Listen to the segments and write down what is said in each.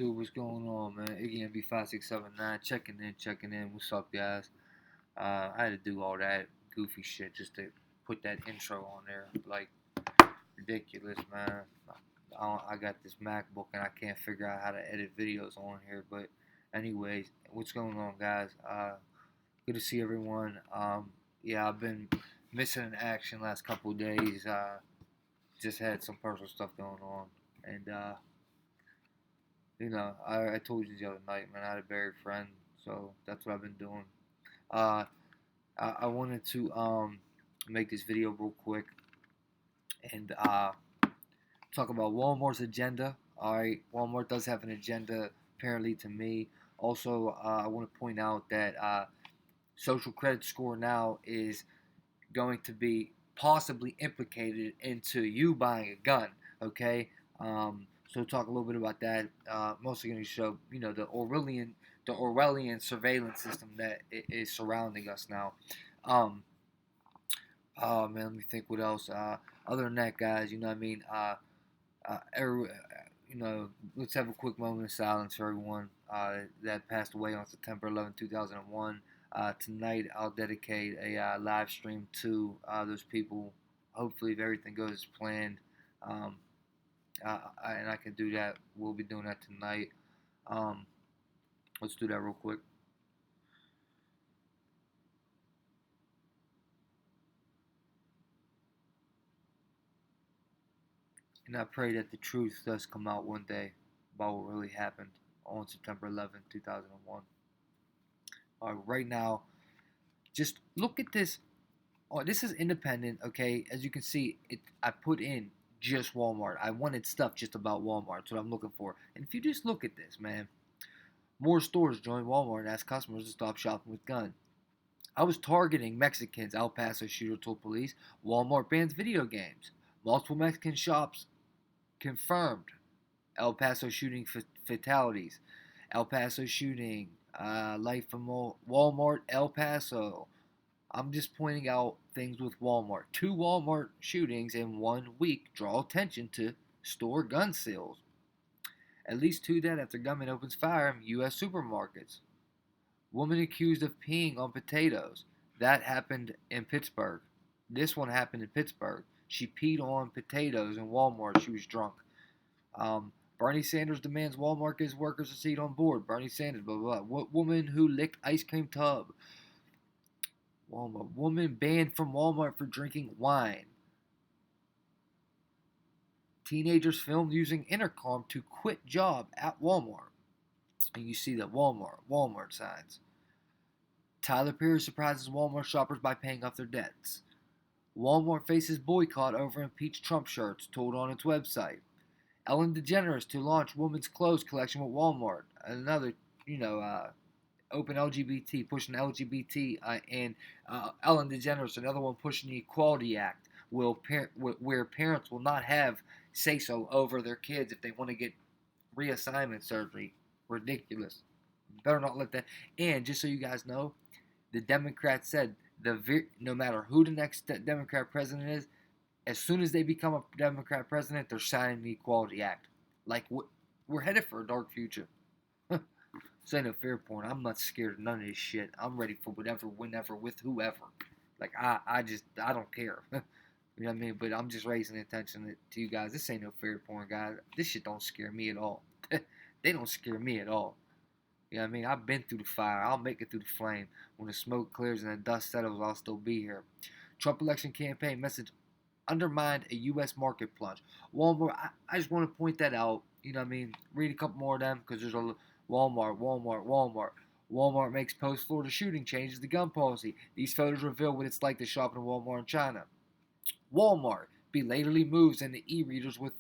YouTube, what's going on, man? IggyMB5679, checking in. What's up, guys? I had to do all that goofy shit just to put that intro on there. Like, ridiculous, man. I got this MacBook and I can't figure out how to edit videos on here. But, anyways, what's going on, guys? Good to see everyone. Yeah, I've been missing in action last couple of days. Just had some personal stuff going on. And, I told you the other night, man, I had a buried friend, so that's what I've been doing. Uh, I wanted to make this video real quick and talk about Walmart's agenda. All right, Walmart does have an agenda, apparently, to me. Also, I want to point out that social credit score now is going to be possibly implicated into you buying a gun. Okay, so talk a little bit about that. Mostly going to show the Orwellian surveillance system that is surrounding us now. Oh man, let me think what else. Other than that, guys, you know what I mean. Every, let's have a quick moment of silence for everyone that passed away on September 11, 2001. Tonight, I'll dedicate a live stream to those people. Hopefully, if everything goes as planned, and I can do that. We'll be doing that tonight. Let's do that real quick. And I pray that the truth does come out one day about what really happened on September 11th, 2001. Right now, just look at this. Oh, this is independent, okay? As you can see, I put in just Walmart. I wanted stuff just about Walmart. That's what I'm looking for. And if you just look at this, man, more stores join Walmart and ask customers to stop shopping with guns. I was targeting Mexicans. El Paso shooter told police. Walmart bans video games. Multiple Mexican shops confirmed. El Paso shooting fatalities. El Paso shooting. Life from Walmart, El Paso. I'm just pointing out things with Walmart. 2 Walmart shootings in 1 week draw attention to store gun sales. At least 2 dead after gunman opens fire in U.S. supermarkets. Woman accused of peeing on potatoes. That happened in Pittsburgh. This one happened in Pittsburgh. She peed on potatoes in Walmart. She was drunk. Bernie Sanders demands Walmart gives workers a seat on board. Bernie Sanders, blah, blah, blah. What woman who licked ice cream tub? Walmart. Woman banned from Walmart for drinking wine. Teenagers filmed using intercom to quit job at Walmart. And you see the Walmart signs. Tyler Perry surprises Walmart shoppers by paying off their debts. Walmart faces boycott over impeached Trump shirts, told on its website. Ellen DeGeneres to launch women's clothes collection with Walmart. Another, open LGBT, pushing LGBT, and Ellen DeGeneres, another one pushing the Equality Act, where parents will not have say-so over their kids if they want to get reassignment surgery. Ridiculous. Better not let that. And just so you guys know, the Democrats said no matter who the next Democrat president is, as soon as they become a Democrat president, they're signing the Equality Act. Like, we're headed for a dark future. This ain't no fair porn. I'm not scared of none of this shit. I'm ready for whatever, whenever, with whoever. Like, I don't care. You know what I mean? But I'm just raising attention to you guys. This ain't no fair porn, guys. This shit don't scare me at all. They don't scare me at all. You know what I mean? I've been through the fire. I'll make it through the flame. When the smoke clears and the dust settles, I'll still be here. Trump election campaign message undermined a U.S. market plunge. Walmart, I just want to point that out. You know what I mean? Read a couple more of them because there's a Walmart. Walmart makes post-Florida shooting changes the gun policy. These photos reveal what it's like to shop in a Walmart in China. Walmart belatedly moves into e-readers with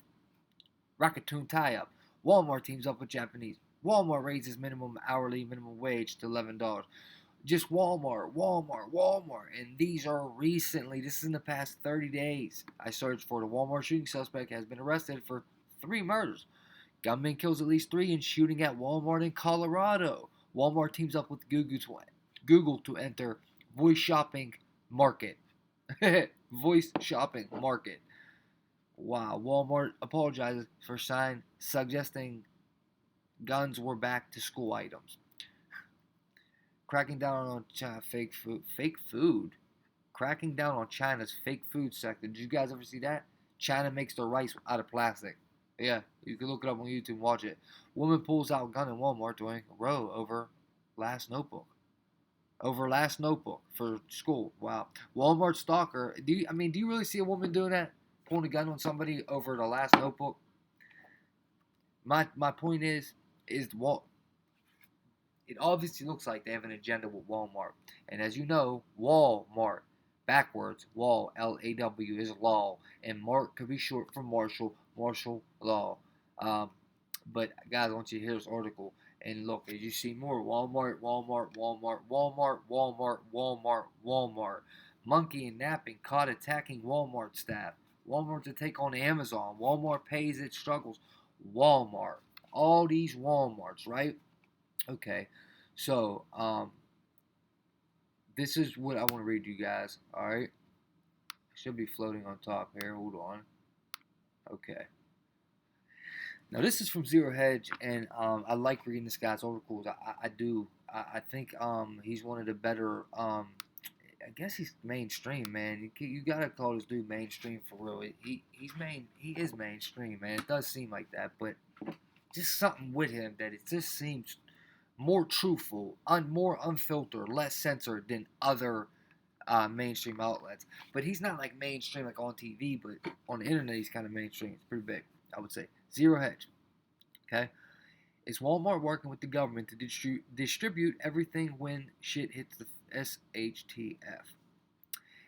Rakuten tie-up. Walmart teams up with Japanese. Walmart raises minimum wage to $11. Just Walmart. And these are recently, this is in the past 30 days. I searched for the Walmart shooting suspect has been arrested for 3 murders. Gunman kills at least 3 in shooting at Walmart in Colorado. Walmart teams up with Google to enter voice shopping market. Voice shopping market. Wow. Walmart apologizes for sign suggesting guns were back to school items. Cracking down on China fake food. Fake food? Cracking down on China's fake food sector. Did you guys ever see that? China makes their rice out of plastic. Yeah, you can look it up on YouTube and watch it. Woman pulls out gun in Walmart during a row over last notebook. Over last notebook for school. Wow. Walmart stalker. Do you really see a woman doing that? Pulling a gun on somebody over the last notebook? My point is what it obviously looks like they have an agenda with Walmart. And as you know, Walmart, backwards, wall, L-A-W, is law. And Mart could be short for Marshall, martial law. Um, but guys, I want you to hear this article. And look, as you see more, Walmart, Walmart, Walmart, Walmart, Walmart, Walmart, Walmart. Monkey and napping caught attacking Walmart staff. Walmart to take on Amazon. Walmart pays its struggles. Walmart. All these Walmarts, right? Okay, so this is what I want to read you guys. All right, should be floating on top here. Hold on. Okay. Now this is from Zero Hedge, and I like reading this guy's articles. I do. I think he's one of the better. I guess he's mainstream, man. You gotta call this dude mainstream for real. He is mainstream, man. It does seem like that, but just something with him that it just seems more truthful, more unfiltered, less censored than other mainstream outlets. But he's not like mainstream like on TV, but on the internet he's kind of mainstream. It's pretty big, I would say. Zero Hedge. Okay, is Walmart working with the government to distribute everything when shit hits the SHTF?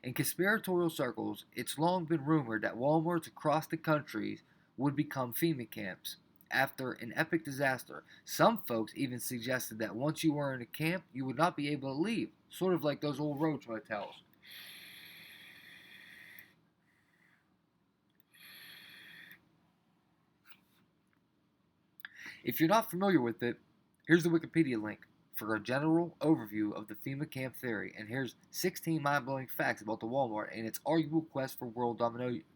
In conspiratorial circles, it's long been rumored that Walmarts across the country would become FEMA camps after an epic disaster. Some folks even suggested that once you were in a camp, you would not be able to leave, sort of like those old roach motels. If you're not familiar with it, here's the Wikipedia link for a general overview of the FEMA camp theory, and here's 16 mind-blowing facts about the Walmart and its arguable quest for world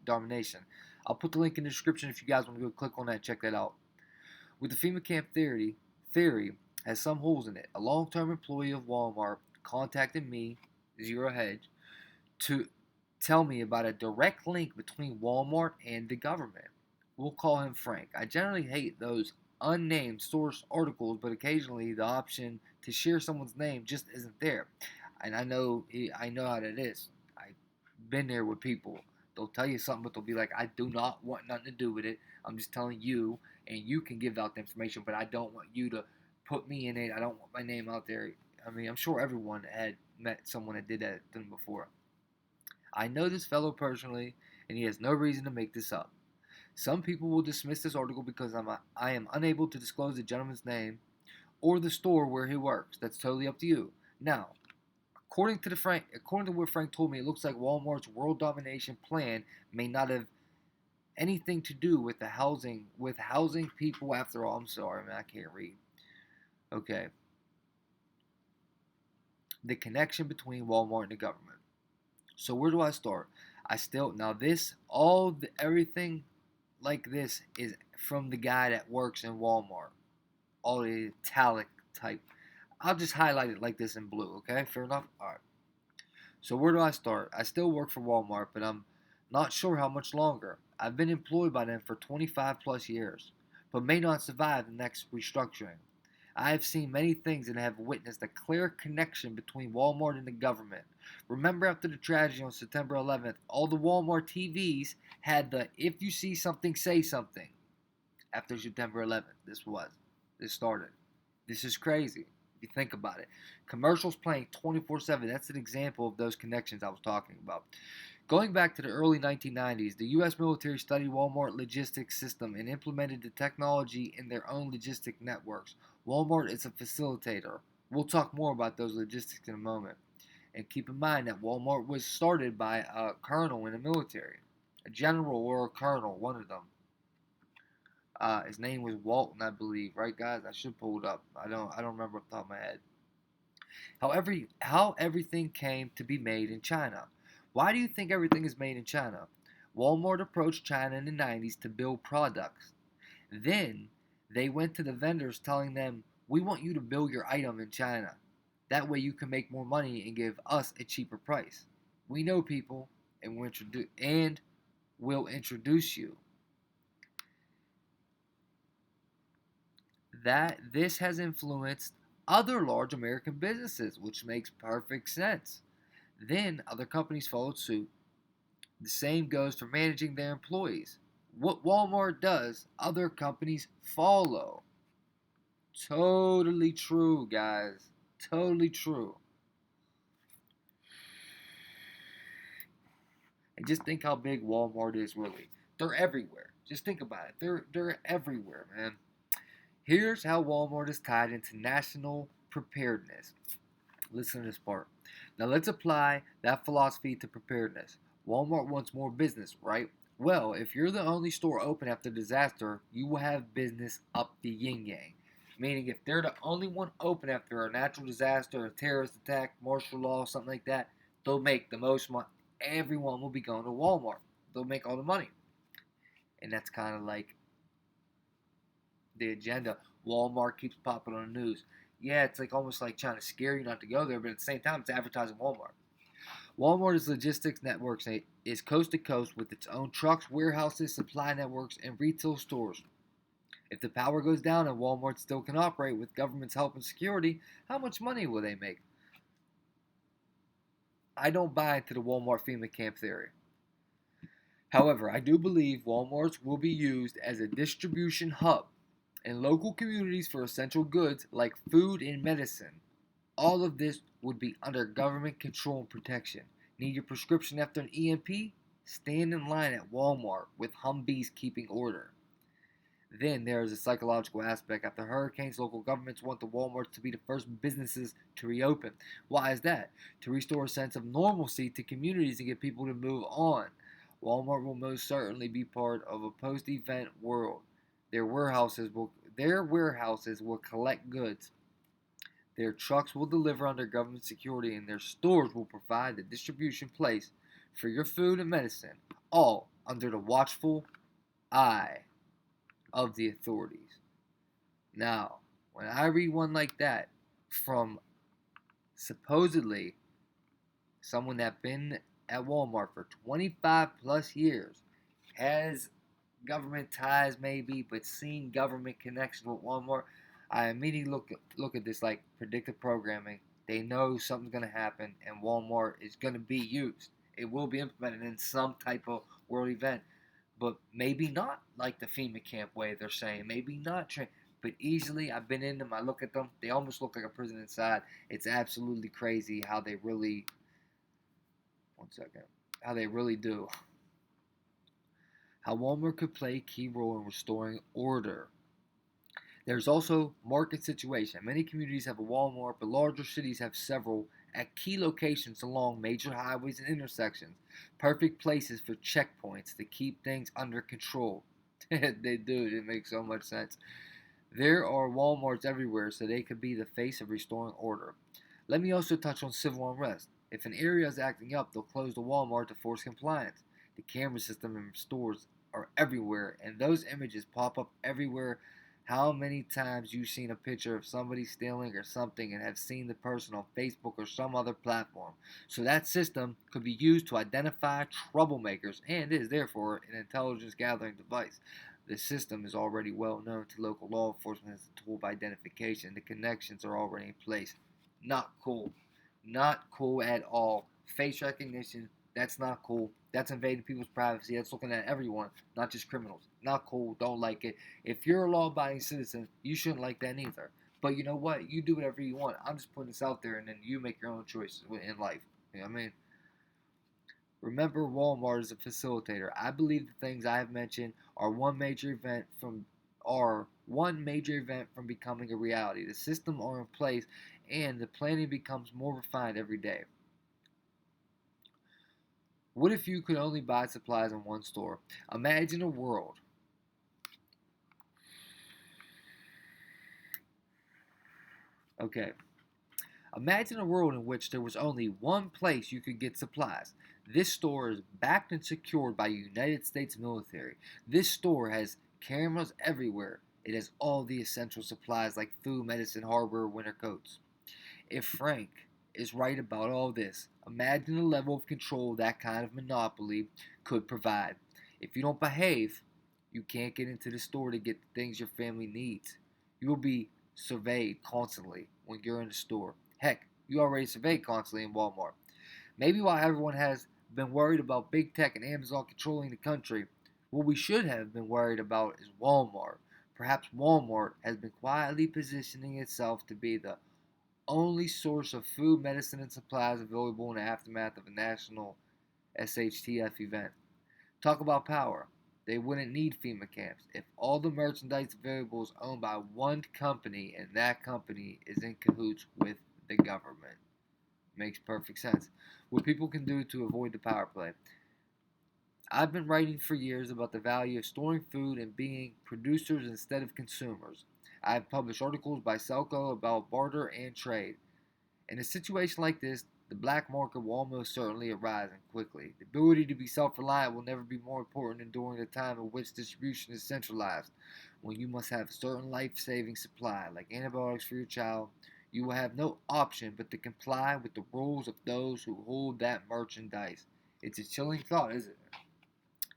domination. I'll put the link in the description if you guys want to go click on that and check that out. With the FEMA camp theory has some holes in it. A long-term employee of Walmart contacted me, Zero Hedge, to tell me about a direct link between Walmart and the government. We'll call him Frank. I generally hate those unnamed source articles, but occasionally the option to share someone's name just isn't there. And I know how that is. I've been there with people. They'll tell you something, but they'll be like, I do not want nothing to do with it. I'm just telling you, and you can give out the information, but I don't want you to put me in it. I don't want my name out there. I mean, I'm sure everyone had met someone that did that to them before. I know this fellow personally, and he has no reason to make this up. Some people will dismiss this article because I am unable to disclose the gentleman's name or the store where he works. That's totally up to you. Now, according to what Frank told me, it looks like Walmart's world domination plan may not have anything to do with housing people. After all, I'm sorry, man, I can't read. Okay, the connection between Walmart and the government. So where do I start? I still now this everything like this is from the guy that works in Walmart. All the italic type. I'll just highlight it like this in blue, okay? Fair enough? Alright. So where do I start? I still work for Walmart, but I'm not sure how much longer. I've been employed by them for 25 plus years, but may not survive the next restructuring. I have seen many things and have witnessed a clear connection between Walmart and the government. Remember after the tragedy on September 11th, all the Walmart TVs had the if you see something, say something. After September 11th, this started. This is crazy if you think about it. Commercials playing 24/7. That's an example of those connections I was talking about. Going back to the early 1990s, the U.S. military studied Walmart logistics system and implemented the technology in their own logistic networks. Walmart is a facilitator. We'll talk more about those logistics in a moment. And keep in mind that Walmart was started by a colonel in the military, a general or a colonel, one of them. His name was Walton, I believe. Right, guys? I should pull it up. I don't remember off the top of my head. How everything came to be made in China. Why do you think everything is made in China? Walmart approached China in the 90s to build products. Then They went to the vendors telling them, "We want you to build your item in China. That way you can make more money and give us a cheaper price. We know people and we'll introduce you." That this has influenced other large American businesses, which makes perfect sense. Then other companies followed suit. The same goes for managing their employees. What Walmart does, other companies follow. Totally true, guys. Totally true. And just think how big Walmart is really. They're everywhere. Just think about it. They're everywhere, man. Here's how Walmart is tied into national preparedness. Listen to this part. Now let's apply that philosophy to preparedness. Walmart wants more business, right? Well, if you're the only store open after disaster, you will have business up the yin yang. Meaning, if they're the only one open after a natural disaster, a terrorist attack, martial law, something like that, they'll make the most money. Everyone will be going to Walmart. They'll make all the money. And that's kind of like the agenda. Walmart keeps popping on the news. Yeah, it's like almost like trying to scare you not to go there, but at the same time, it's advertising Walmart. Walmart's logistics networks is coast to coast with its own trucks, warehouses, supply networks, and retail stores. If the power goes down and Walmart still can operate with government's help and security, how much money will they make? I don't buy into the Walmart FEMA camp theory. However, I do believe Walmarts will be used as a distribution hub in local communities for essential goods like food and medicine. All of this would be under government control and protection. Need your prescription after an EMP? Stand in line at Walmart with Humvees keeping order. Then there is a psychological aspect. After hurricanes, local governments want the Walmarts to be the first businesses to reopen. Why is that? To restore a sense of normalcy to communities and get people to move on. Walmart will most certainly be part of a post-event world. Their warehouses will collect goods. Their trucks will deliver under government security, and their stores will provide the distribution place for your food and medicine, all under the watchful eye of the authorities. Now, when I read one like that from supposedly someone that's been at Walmart for 25 plus years, has government ties maybe, but seen government connection with Walmart, I immediately look at this like predictive programming. They know something's going to happen, and Walmart is going to be used. It will be implemented in some type of world event, but maybe not like the FEMA camp way they're saying. Maybe not. But easily, I've been in them. I look at them. They almost look like a prison inside. It's absolutely crazy how they really. One second. How they really do. How Walmart could play a key role in restoring order. There's also market situation. Many communities have a Walmart, but larger cities have several at key locations along major highways and intersections. Perfect places for checkpoints to keep things under control. They do. It makes so much sense. There are Walmarts everywhere, so they could be the face of restoring order. Let me also touch on civil unrest. If an area is acting up, they'll close the Walmart to force compliance. The camera system in stores are everywhere, and those images pop up everywhere. How many times you've seen a picture of somebody stealing or something and have seen the person on Facebook or some other platform? So that system could be used to identify troublemakers and is therefore an intelligence gathering device. The system is already well known to local law enforcement as a tool of identification. The connections are already in place. Not cool. Not cool at all. Face recognition, that's not cool. That's invading people's privacy. That's looking at everyone, not just criminals. Not cool. Don't like it. If you're a law abiding citizen, you shouldn't like that either. But you know what? You do whatever you want. I'm just putting this out there, and then you make your own choices in life. You know what I mean? Remember, Walmart is a facilitator. I believe the things I have mentioned are one major event from becoming a reality. The systems are in place, and the planning becomes more refined every day. What if you could only buy supplies in one store? Imagine a world. Okay. Imagine a world in which there was only one place you could get supplies. This store is backed and secured by the United States military. This store has cameras everywhere. It has all the essential supplies like food, medicine, hardware, winter coats. If Frank is right about all this, imagine the level of control that kind of monopoly could provide. If you don't behave, you can't get into the store to get the things your family needs. You will be surveyed constantly when you're in the store. Heck, you already surveyed constantly in Walmart. Maybe while everyone has been worried about big tech and Amazon controlling the country, what we should have been worried about is Walmart. Perhaps Walmart has been quietly positioning itself to be the only source of food, medicine, and supplies available in the aftermath of a national SHTF event. Talk about power. They wouldn't need FEMA camps if all the merchandise available is owned by one company and that company is in cahoots with the government. Makes perfect sense. What people can do to avoid the power play. I've been writing for years about the value of storing food and being producers instead of consumers. I've published articles by Selco about barter and trade. In a situation like this, the black market will almost certainly arise and quickly. The ability to be self reliant will never be more important than during the time in which distribution is centralized. When you must have a certain life saving supply, like antibiotics for your child, you will have no option but to comply with the rules of those who hold that merchandise. It's a chilling thought, isn't it?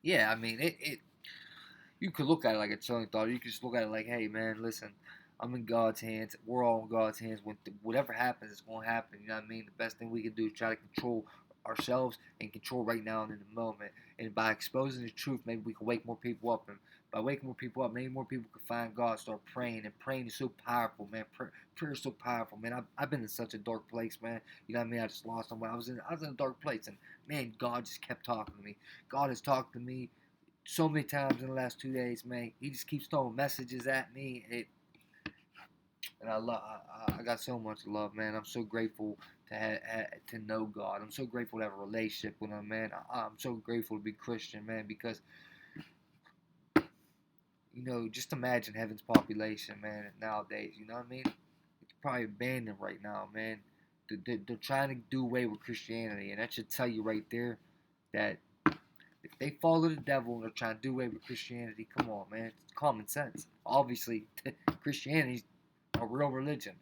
Yeah, I mean, you could look at it like a chilling thought. You could just look at it like, hey, man, listen, I'm in God's hands. We're all in God's hands. When whatever happens, it's going to happen. You know what I mean? The best thing we can do is try to control ourselves and control right now and in the moment. And by exposing the truth, maybe we can wake more people up. And by waking more people up, maybe more people can find God, start praying. And praying is so powerful, man. Prayer is so powerful, man. I've been in such a dark place, man. You know what I mean? I just lost someone. I was in a dark place, and man, God just kept talking to me. God has talked to me so many times in the last 2 days, man. He just keeps throwing messages at me. And I got so much love, man. I'm so grateful to know God. I'm so grateful to have a relationship with Him, man. I'm so grateful to be Christian, man. Because just imagine heaven's population, man. Nowadays, you know what I mean? It's probably abandoned right now, man. They're trying to do away with Christianity, and that should tell you right there that if they follow the devil and they're trying to do away with Christianity, come on, man. It's common sense. Obviously, Christianity's a real religion.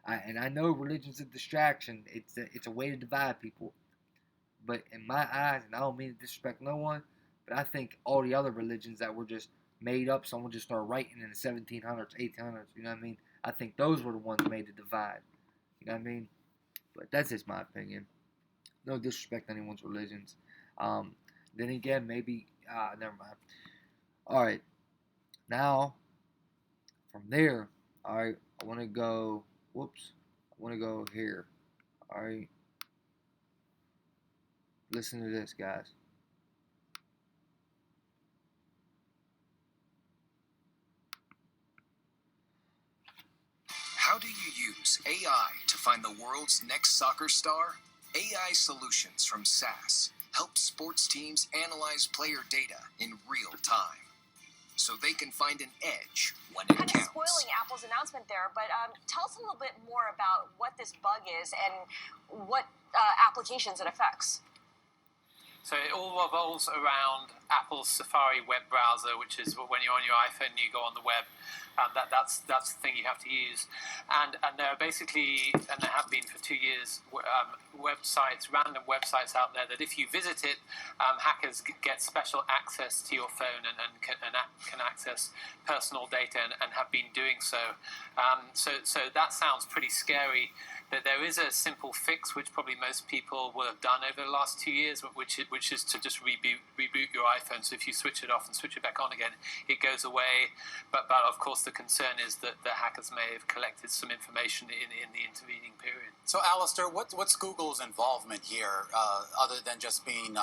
And I know religion's a distraction. It's a way to divide people. But in my eyes, and I don't mean to disrespect no one, but I think all the other religions that were just made up, someone just started writing in the 1700s, 1800s, you know what I mean? I think those were the ones made to divide. You know what I mean? But that's just my opinion. No disrespect to anyone's religions. Um, then again, maybe never mind. All right, now from there, all right, I want to go. Whoops, I want to go here. All right, listen to this, guys. How do you use AI to find the world's next soccer star? AI Solutions from SAS help sports teams analyze player data in real time so they can find an edge when it counts. Kind of spoiling Apple's announcement there, but tell us a little bit more about what this bug is and what applications it affects. So it all revolves around Apple's Safari web browser, which is when you're on your iPhone, you go on the web. That's the thing you have to use. And there are basically, and there have been for 2 years, websites, random websites out there that if you visit it, hackers get special access to your phone and can access personal data and have been doing so. So that sounds pretty scary. That there is a simple fix which probably most people will have done over the last 2 years, which is to just reboot your iPhone. So if you switch it off and switch it back on again, it goes away. But of course the concern is that the hackers may have collected some information in the intervening period. So Alistair, what's Google's involvement here, other than just being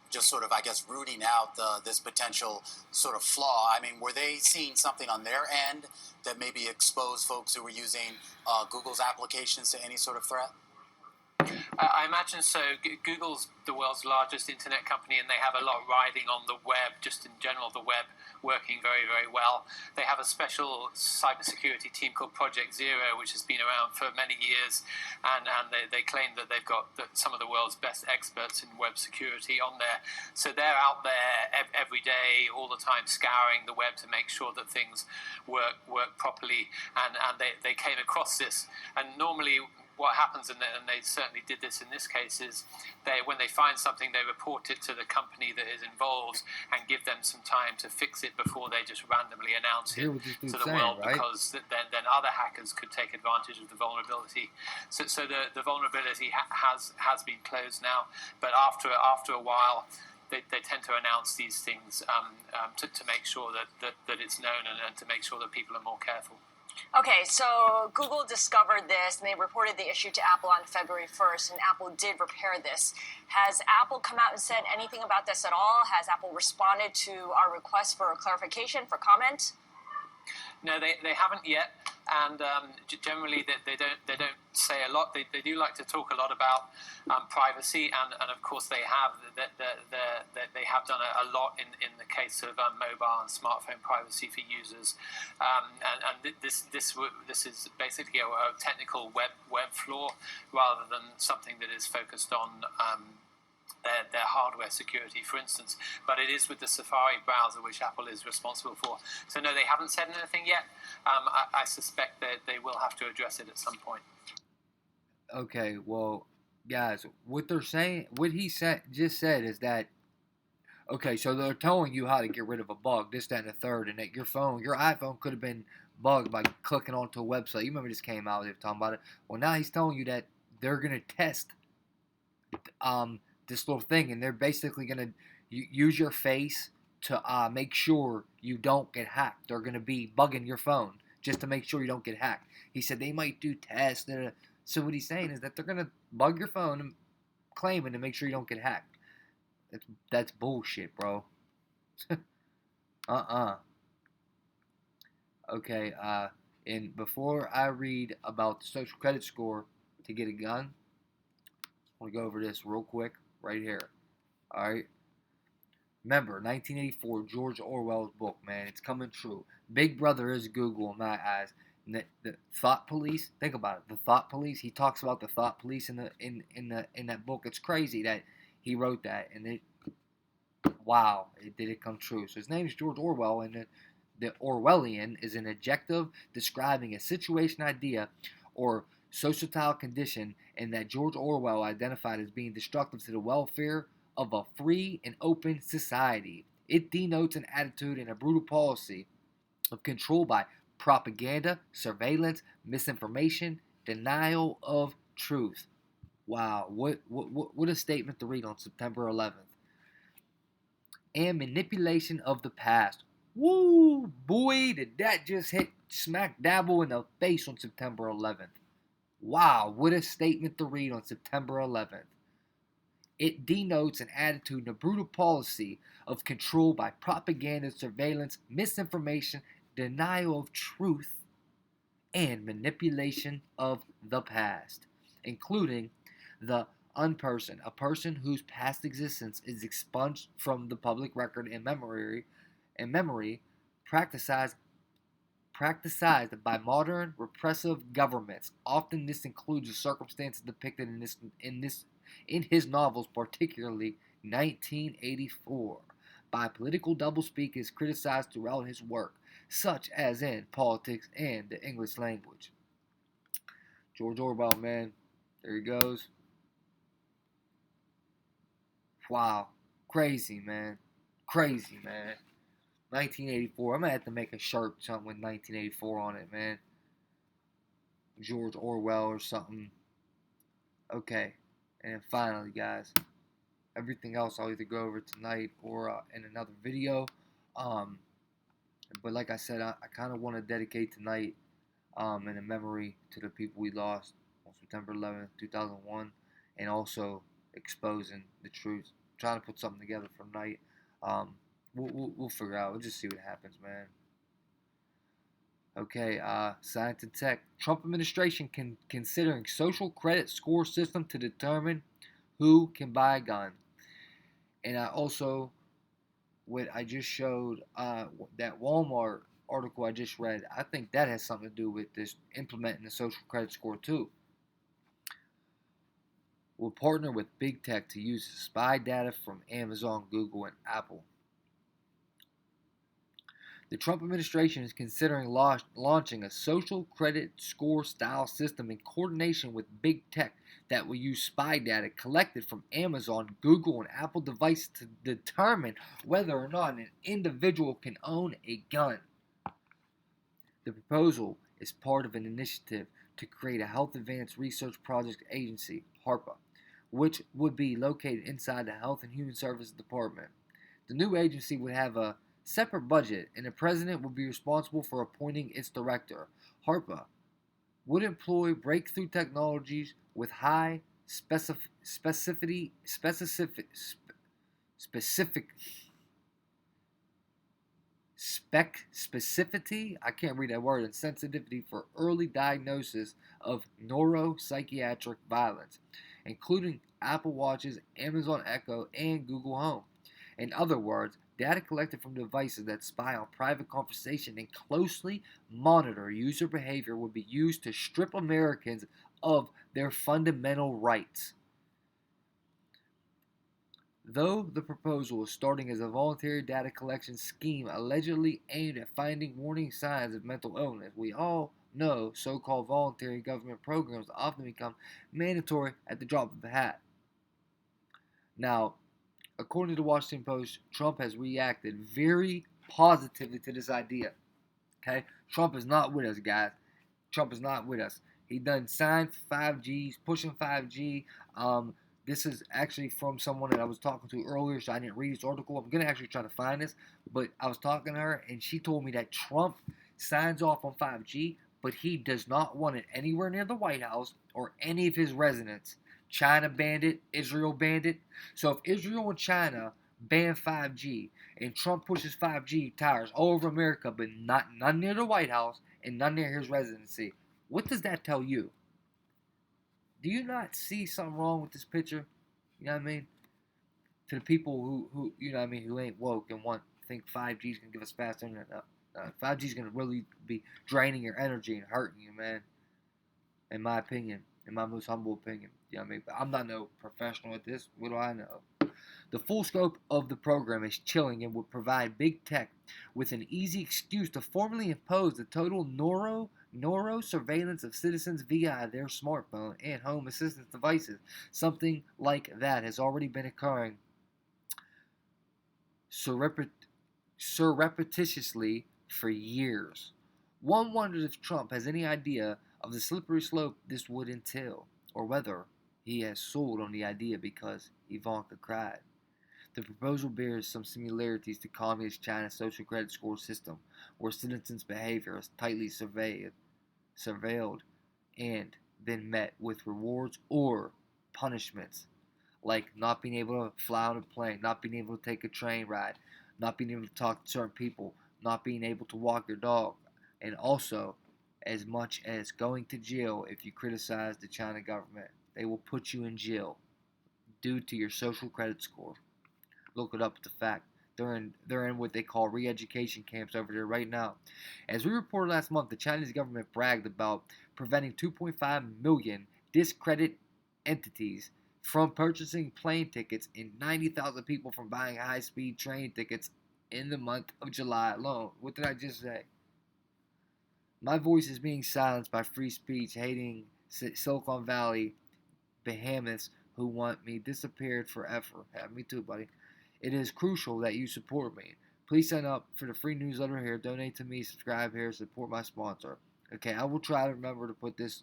just sort of, I guess, rooting out this potential sort of flaw? I mean, were they seeing something on their end that maybe exposed folks who were using Google's applications to any sort of threat? I imagine so. Google's the world's largest internet company, and they have a lot riding on the web, just in general, the web working very, very well. They have a special cybersecurity team called Project Zero, which has been around for many years, and they claim that they've got some of the world's best experts in web security on there. So they're out there every day, all the time, scouring the web to make sure that things work properly, and they came across this. And normally what happens, and they certainly did this in this case, is when they find something, they report it to the company that is involved and give them some time to fix it before they just randomly announce it to the world, right? Because then other hackers could take advantage of the vulnerability. So the vulnerability has been closed now, but after a while, they tend to announce these things to make sure that it's known and to make sure that people are more careful. Okay, so Google discovered this, and they reported the issue to Apple on February 1st, and Apple did repair this. Has Apple come out and said anything about this at all? Has Apple responded to our request for clarification, for comment? No, they haven't yet, and generally they don't say a lot. They do like to talk a lot about privacy, and of course they have done a lot in the case of mobile and smartphone privacy for users, and this is basically a technical web flaw rather than something that is focused on their hardware security, for instance. But it is with the Safari browser, which Apple is responsible for. So no, they haven't said anything yet. I suspect that they will have to address it at some point. Okay, well, guys, what they're saying, what he just said is that, okay, so they're telling you how to get rid of a bug, this, that, and the third, and that your iPhone could have been bugged by clicking onto a website. You remember this came out, they were talking about it. Well, now he's telling you that they're going to test this little thing, and they're basically going to use your face to make sure you don't get hacked. They're going to be bugging your phone just to make sure you don't get hacked. He said they might do tests. So what he's saying is that they're going to bug your phone and claiming to make sure you don't get hacked. That's bullshit, bro. Okay, and before I read about the social credit score to get a gun, I want to go over this real quick right here. All right. Remember, 1984, George Orwell's book, man. It's coming true. Big Brother is Google in my eyes. And the thought police. Think about it. The thought police. He talks about the thought police in that book. It's crazy that he wrote that, and wow, did it come true. So his name is George Orwell, and the Orwellian is an adjective describing a situation, idea, or societal condition, and that George Orwell identified as being destructive to the welfare of a free and open society. It denotes an attitude and a brutal policy of control by propaganda, surveillance, misinformation, denial of truth. Wow, what a statement to read on September 11th. And manipulation of the past. Woo, boy, did that just hit smack dabble in the face on September 11th. Wow, what a statement to read on September 11th. It denotes an attitude and a brutal policy of control by propaganda, surveillance, misinformation, denial of truth, and manipulation of the past, including the unperson, a person whose past existence is expunged from the public record and memory practiced by modern repressive governments. Often this includes the circumstances depicted in his novels, particularly 1984, by political doublespeak is criticized throughout his work, such as in Politics and the English Language. George Orwell, man, there he goes. Wow, crazy, man. 1984. I'm gonna have to make a shirt something with 1984 on it, man. George Orwell or something. Okay, and finally, guys, everything else I'll either go over tonight or in another video. But like I said, I kind of want to dedicate tonight in a memory to the people we lost on September 11th, 2001, and also exposing the truth. Trying to put something together for tonight. We'll figure out. We'll just see what happens, man. Okay, science and tech. Trump administration considering social credit score system to determine who can buy a gun. And I also, what I just showed, that Walmart article I just read, I think that has something to do with this implementing the social credit score too. Will partner with big tech to use spy data from Amazon, Google, and Apple. The Trump administration is considering launching a social credit score style system in coordination with big tech that will use spy data collected from Amazon, Google, and Apple devices to determine whether or not an individual can own a gun. The proposal is part of an initiative to create a Health Advanced Research Projects Agency, HARPA, which would be located inside the Health and Human Services Department. The new agency would have a separate budget, and the president would be responsible for appointing its director. HARPA would employ breakthrough technologies with high specificity I can't read that word, and sensitivity for early diagnosis of neuropsychiatric violence, including Apple Watches, Amazon Echo, and Google Home. In other words, data collected from devices that spy on private conversation and closely monitor user behavior would be used to strip Americans of their fundamental rights. Though the proposal is starting as a voluntary data collection scheme allegedly aimed at finding warning signs of mental illness, we all know so-called voluntary government programs often become mandatory at the drop of a hat. Now, according to the Washington Post, Trump has reacted very positively to this idea. Okay? Trump is not with us, guys. Trump is not with us. He done signed 5G, he's pushing 5G. This is actually from someone that I was talking to earlier, so I didn't read this article. I'm going to actually try to find this, but I was talking to her, and she told me that Trump signs off on 5G, but he does not want it anywhere near the White House or any of his residents. China banned it, Israel banned it. So if Israel and China ban 5G, and Trump pushes 5G towers all over America, but none near the White House and none near his residency, what does that tell you? Do you not see something wrong with this picture? You know what I mean? To the people who you know what I mean, who ain't woke and think 5G is gonna give us fast internet. 5G is gonna really be draining your energy and hurting you, man. In my opinion, in my most humble opinion, you know what I mean. But I'm not no professional at this. What do I know? The full scope of the program is chilling and would provide big tech with an easy excuse to formally impose the total neuro surveillance of citizens via their smartphone and home assistance devices. Something like that has already been occurring surreptitiously for years. One wonders if Trump has any idea of the slippery slope this would entail, or whether he has sold on the idea because Ivanka cried. The proposal bears some similarities to Communist China's social credit score system, where citizens' behavior is tightly surveilled, and then met with rewards or punishments, like not being able to fly on a plane, not being able to take a train ride, not being able to talk to certain people, not being able to walk your dog, and also as much as going to jail if you criticize the China government. They will put you in jail due to your social credit score. Look it up, it's a fact. They're in what they call re-education camps over there right now. As we reported last month, the Chinese government bragged about preventing 2.5 million discredited entities from purchasing plane tickets and 90,000 people from buying high-speed train tickets in the month of July alone. What did I just say? My voice is being silenced by free speech, hating Silicon Valley behemoths who want me disappeared forever. Yeah, me too, buddy. It is crucial that you support me. Please sign up for the free newsletter here, donate to me, subscribe here, support my sponsor. Okay, I will try to remember to put this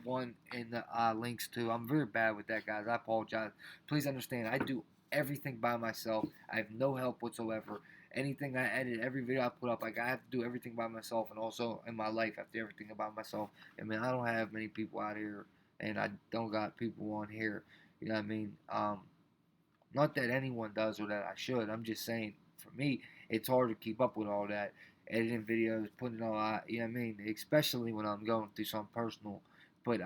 one in the links too. I'm very bad with that, guys. I apologize. Please understand, I do everything by myself. I have no help whatsoever. Anything I edit, every video I put up, I have to do everything by myself, and also in my life, I have to do everything by myself. I mean, I don't have many people out here, and I don't got people on here. You know what I mean? Not that anyone does or that I should. I'm just saying, for me, it's hard to keep up with all that. editing videos, putting it all out. You know what I mean? Especially when I'm going through something personal. But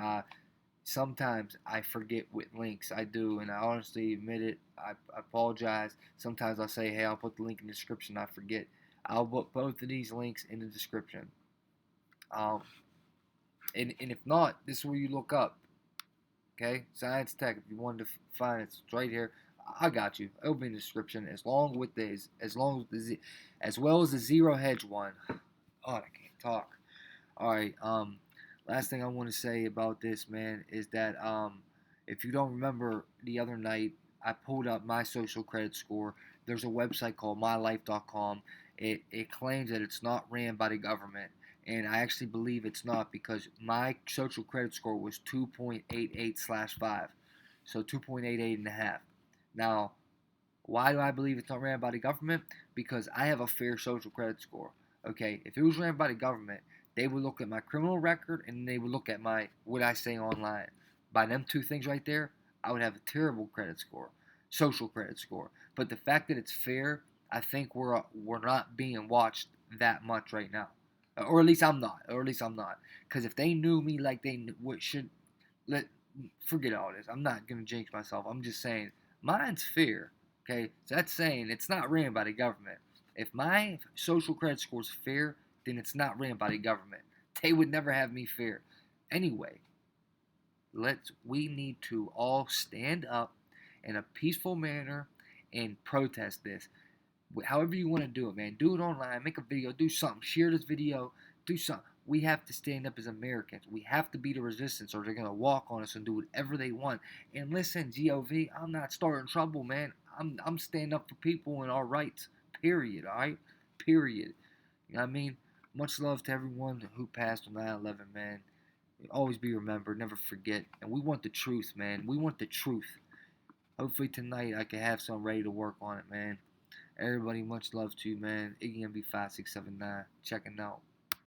sometimes I forget what links I do, and I honestly admit it. I apologize. Sometimes I'll say, hey, I'll put the link in the description. I forget. I'll put both of these links in the description. And if not, this is where you look up. Okay, Science Tech. If you wanted to find it, it's right here. I got you. It'll be in the description as well as the Zero Hedge one. Oh, I can't talk. All right. Last thing I want to say about this, man, is that if you don't remember the other night, I pulled up my social credit score. There's a website called mylife.com. It claims that it's not ran by the government, and I actually believe it's not, because my social credit score was 2.88/5, so 2.88 and a half. Now, why do I believe it's not ran by the government? Because I have a fair social credit score. Okay, if it was ran by the government, they would look at my criminal record and they would look at my what I say online. By them two things right there, I would have a terrible credit score, social credit score. But the fact that it's fair, I think we're not being watched that much right now, or at least I'm not. Because if they knew me like they should, let forget all this. I'm not gonna jinx myself. I'm just saying mine's fair. Okay, so that's saying it's not ran by the government. If my social credit score is fair, then it's not ran by the government. They would never have me fair. Anyway, we need to all stand up in a peaceful manner and protest this. However you want to do it, man. Do it online. Make a video. Do something. Share this video. Do something. We have to stand up as Americans. We have to be the resistance, or they're going to walk on us and do whatever they want. And listen, GOV, I'm not starting trouble, man. I'm standing up for people and our rights. Period, alright? Period. You know what I mean? Much love to everyone who passed on 9/11, man. Always be remembered. Never forget. And we want the truth, man. We want the truth. Hopefully tonight I can have some ready to work on it, man. Everybody, much love to you, man. IggyMB5679 checking out.